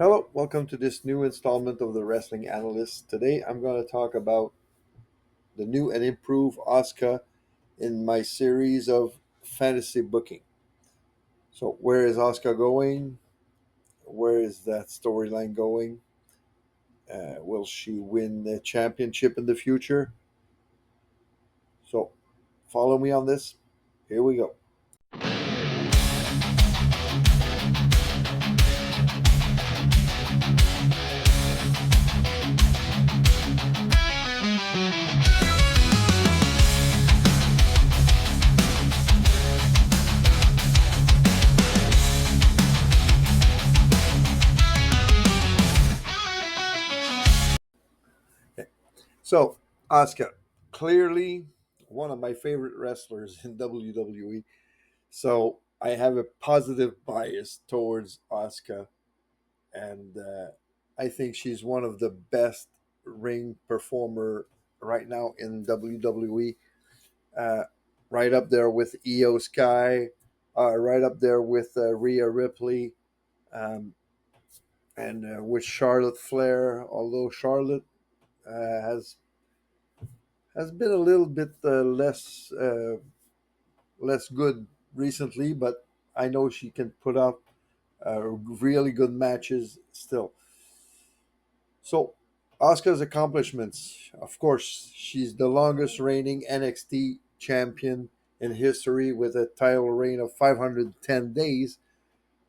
Hello, welcome to this new installment of the Wrestling Analyst. Today I'm going to talk about the new and improved Asuka in my series of fantasy booking. So, where is Asuka going? Where is that storyline going? Will she win the championship in the future? So, follow me on this. Here we go. Okay. So, Asuka, clearly one of my favorite wrestlers in WWE. So, I have a positive bias towards Asuka, and I think she's one of the best ring performer right now in WWE. Uh, right up there with Io Sky, right up there with Rhea Ripley, um, and with Charlotte Flair. Although Charlotte has been a little bit less good recently, but I know she can put up really good matches still. So, Asuka's accomplishments, of course, she's the longest reigning NXT champion in history with a title reign of 510 days,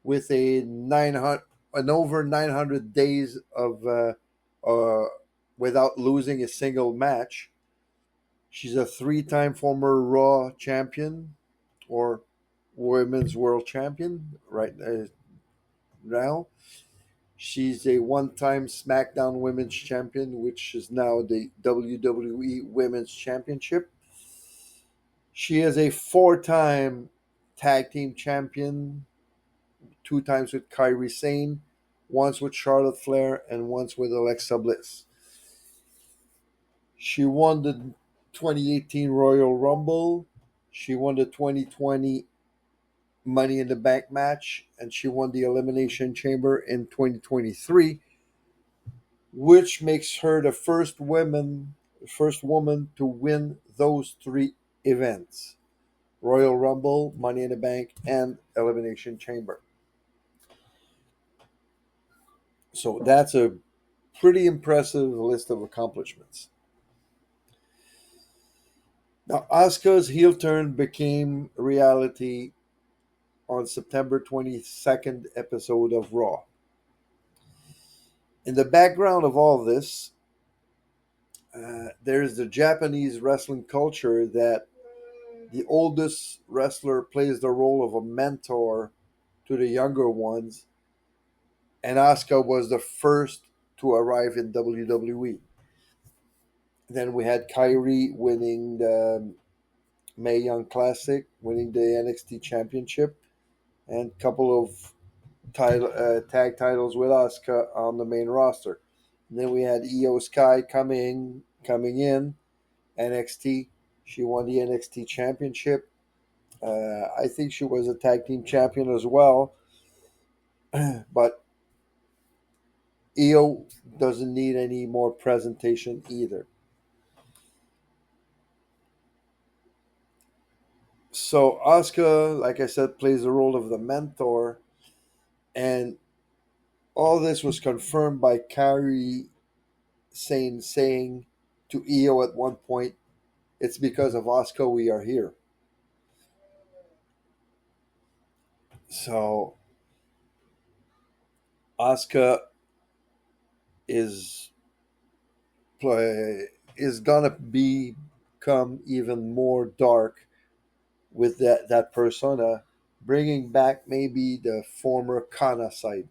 with a 900 an over 900 days of uh, without losing a single match. She's a three-time former Raw champion or Women's World Champion right now. She's a one time SmackDown Women's Champion, which is now the WWE Women's Championship. She is a four-time Tag Team Champion, two times with Kairi Sane, once with Charlotte Flair, and once with Alexa Bliss. She won the 2018 Royal Rumble. She won the 2020 Money in the Bank match, and she won the Elimination Chamber in 2023, which makes her the first woman to win those three events: Royal Rumble, Money in the Bank, and Elimination Chamber. So that's a pretty impressive list of accomplishments. Now, Asuka's heel turn became reality on September 22nd episode of Raw. In the background of all this, there's the Japanese wrestling culture that the oldest wrestler plays the role of a mentor to the younger ones, and Asuka was the first to arrive in WWE. Then we had Kyrie winning the Mae Young Classic, winning the NXT Championship, and a couple of tag titles with Asuka on the main roster. And then we had Io Sky coming in NXT. She won the NXT Championship. I think she was a tag team champion as well, but Io doesn't need any more presentation either. So Asuka, like I said, plays the role of the mentor, and all this was confirmed by Kairi saying to Io at one point, "It's because of Asuka we are here." So Asuka is is gonna become even more dark with that persona, bringing back maybe the former Kana side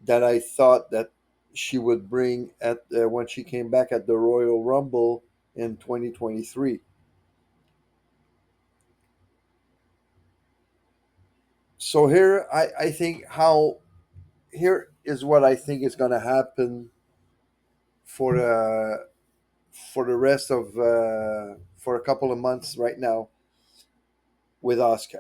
that I thought that she would bring at when she came back at the Royal Rumble in 2023. So I think how here is what I think is going to happen for the rest of for a couple of months right now with Asuka.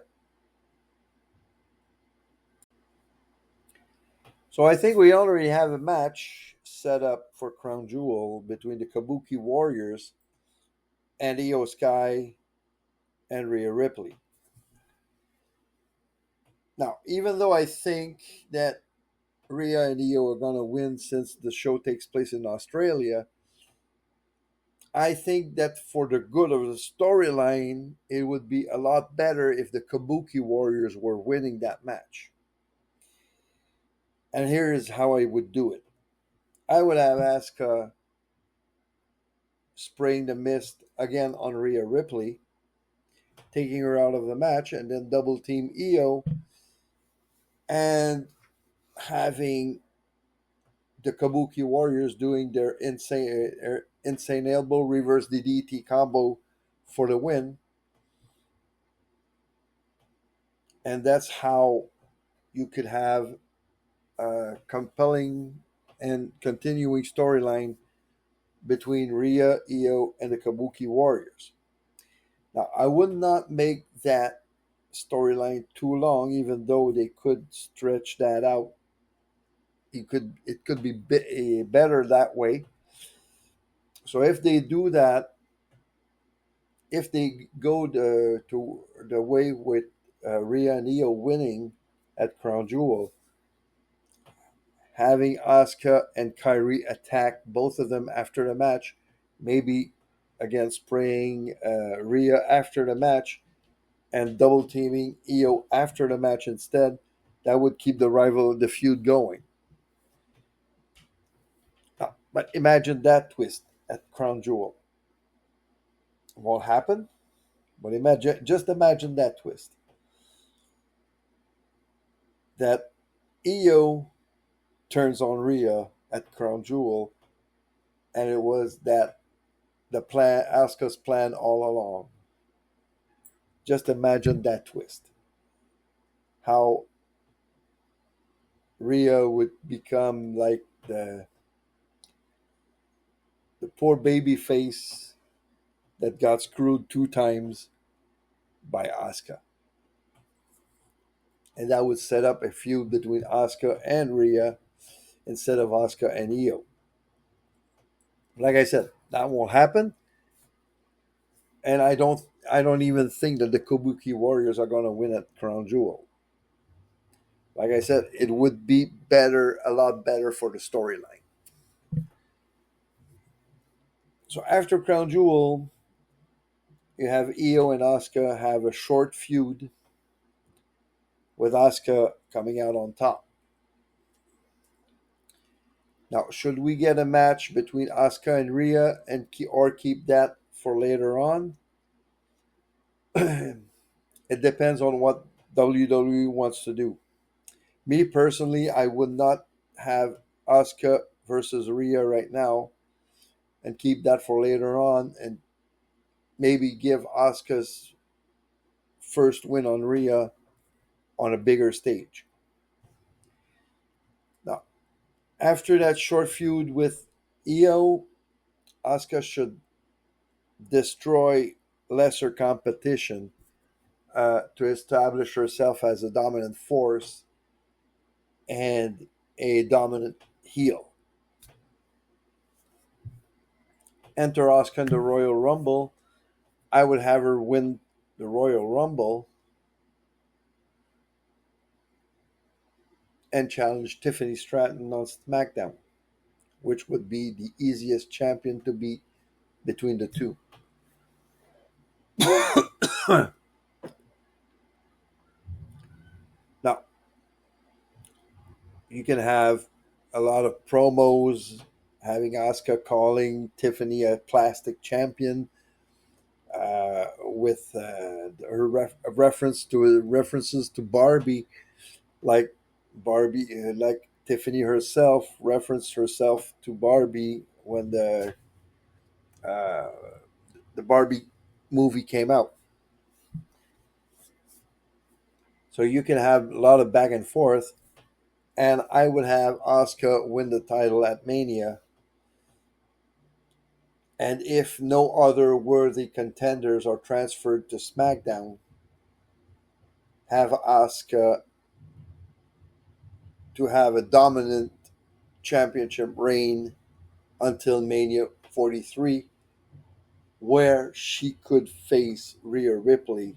So I think we already have a match set up for Crown Jewel between the Kabuki Warriors and Io Sky and Rhea Ripley. Now, even though I think that Rhea and Io are going to win since the show takes place in Australia, I think that for the good of the storyline, it would be a lot better if the Kabuki Warriors were winning that match. And here is how I would do it. I would have Asuka spraying the mist again on Rhea Ripley, taking her out of the match, and then double team Io and having the Kabuki Warriors doing their insane elbow reverse DDT combo for the win. And that's how you could have a compelling and continuing storyline between Rhea, Io, and the Kabuki Warriors. Now, I would not make that storyline too long, even though they could stretch that out. It could be better that way. So if they do that, if they go to the way with Rhea and Io winning at Crown Jewel, having Asuka and Kyrie attack both of them after the match, maybe again spraying Rhea after the match and double teaming Io after the match instead, that would keep the feud going. But imagine that twist at Crown Jewel. What happened? But just imagine that twist. That Io turns on Rhea at Crown Jewel, and it was that the plan, Asuka's plan all along. Just imagine that twist. How Rhea would become like the poor baby face that got screwed two times by Asuka. And that would set up a feud between Asuka and Rhea instead of Asuka and Io. Like I said, that won't happen. And I don't even think that the Kabuki Warriors are gonna win at Crown Jewel. Like I said, it would be better, a lot better for the storyline. So after Crown Jewel, you have Io and Asuka have a short feud with Asuka coming out on top. Now, should we get a match between Asuka and Rhea or keep that for later on? It depends on what WWE wants to do. Me personally, I would not have Asuka versus Rhea right now and keep that for later on and maybe give Asuka's first win on Rhea on a bigger stage. Now, after that short feud with Io, Asuka should destroy lesser competition to establish herself as a dominant force and a dominant heel. Enter Asuka in the Royal Rumble. I would have her win the Royal Rumble and challenge Tiffany Stratton on SmackDown, which would be the easiest champion to beat between the two. Now, you can have a lot of promos having Asuka calling Tiffany a plastic champion with her references to Barbie, like like Tiffany herself referenced herself to Barbie when uh, the Barbie movie came out. So you can have a lot of back and forth, and I would have Asuka win the title at Mania. And if no other worthy contenders are transferred to SmackDown, have Asuka to have a dominant championship reign until Mania 43, where she could face Rhea Ripley,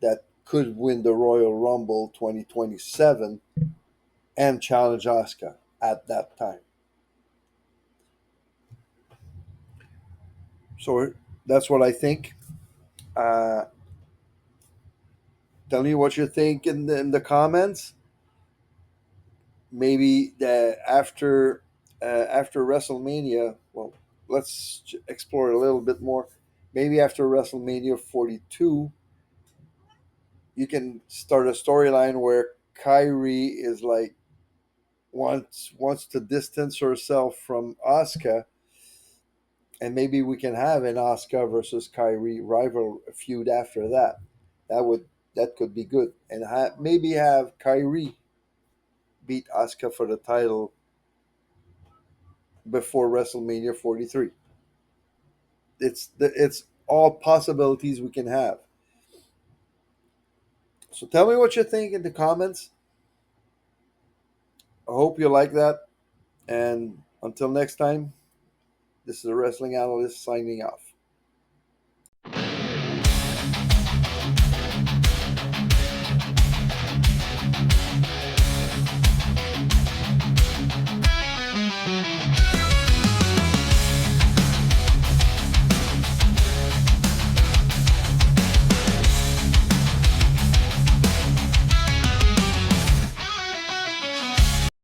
that could win the Royal Rumble 2027 and challenge Asuka at that time. So that's what I think. Uh, Tell me what you think in the comments. Maybe after WrestleMania, well, let's explore a little bit more. Maybe after WrestleMania 42, you can start a storyline where Kyrie is like wants to distance herself from Asuka, and maybe we can have an Asuka versus Kyrie rival feud after that. That would that could be good, and maybe have Kyrie beat Asuka for the title before WrestleMania 43. It's all possibilities we can have. So tell me what you think in the comments. I hope you like that. And until next time, this is a wrestling analyst signing off.